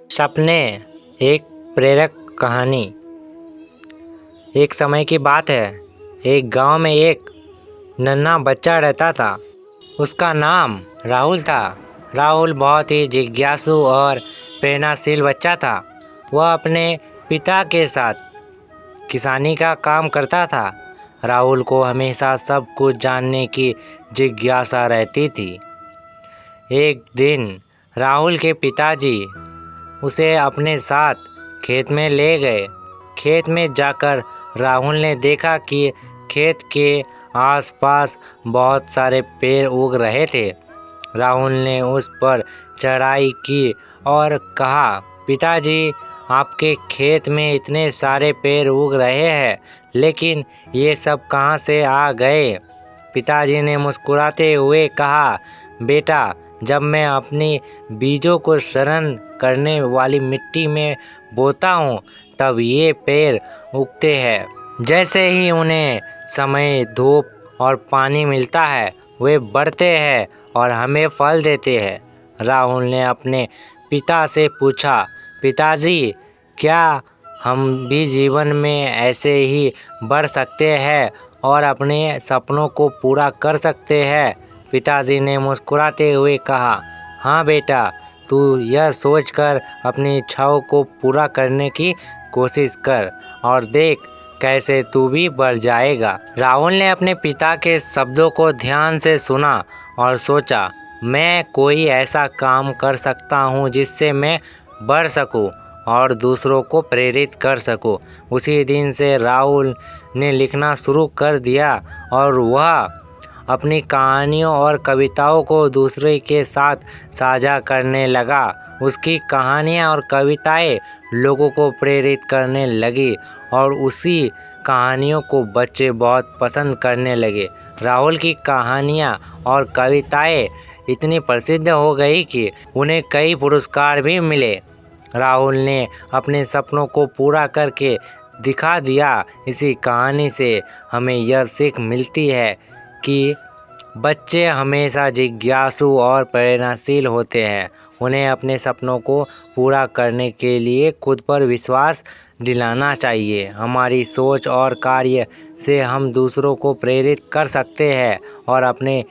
सपने एक प्रेरक कहानी। एक समय की बात है, एक गांव में एक नन्हा बच्चा रहता था। उसका नाम राहुल था। राहुल बहुत ही जिज्ञासु और प्रेरणाशील बच्चा था। वह अपने पिता के साथ किसानी का काम करता था। राहुल को हमेशा सब कुछ जानने की जिज्ञासा रहती थी। एक दिन राहुल के पिताजी उसे अपने साथ खेत में ले गए। खेत में जाकर राहुल ने देखा कि खेत के आसपास बहुत सारे पेड़ उग रहे थे। राहुल ने उस पर चढ़ाई की और कहा, पिताजी, आपके खेत में इतने सारे पेड़ उग रहे हैं, लेकिन ये सब कहाँ से आ गए? पिताजी ने मुस्कुराते हुए कहा, बेटा, जब मैं अपनी बीजों को शरण करने वाली मिट्टी में बोता हूँ, तब ये पेड़ उगते हैं। जैसे ही उन्हें समय, धूप और पानी मिलता है, वे बढ़ते हैं और हमें फल देते हैं। राहुल ने अपने पिता से पूछा, पिताजी, क्या हम भी जीवन में ऐसे ही बढ़ सकते हैं और अपने सपनों को पूरा कर सकते हैं? पिताजी ने मुस्कुराते हुए कहा, हाँ बेटा, तू यह सोचकर अपनी इच्छाओं को पूरा करने की कोशिश कर और देख कैसे तू भी बढ़ जाएगा। राहुल ने अपने पिता के शब्दों को ध्यान से सुना और सोचा, मैं कोई ऐसा काम कर सकता हूँ जिससे मैं बढ़ सकूँ और दूसरों को प्रेरित कर सकूँ। उसी दिन से राहुल ने लिखना शुरू कर दिया और वह अपनी कहानियों और कविताओं को दूसरे के साथ साझा करने लगा। उसकी कहानियाँ और कविताएं लोगों को प्रेरित करने लगी और उसी कहानियों को बच्चे बहुत पसंद करने लगे। राहुल की कहानियाँ और कविताएं इतनी प्रसिद्ध हो गई कि उन्हें कई पुरस्कार भी मिले। राहुल ने अपने सपनों को पूरा करके दिखा दिया। इसी कहानी से हमें यह सीख मिलती है कि बच्चे हमेशा जिज्ञासु और प्रेरणाशील होते हैं। उन्हें अपने सपनों को पूरा करने के लिए खुद पर विश्वास दिलाना चाहिए। हमारी सोच और कार्य से हम दूसरों को प्रेरित कर सकते हैं और अपने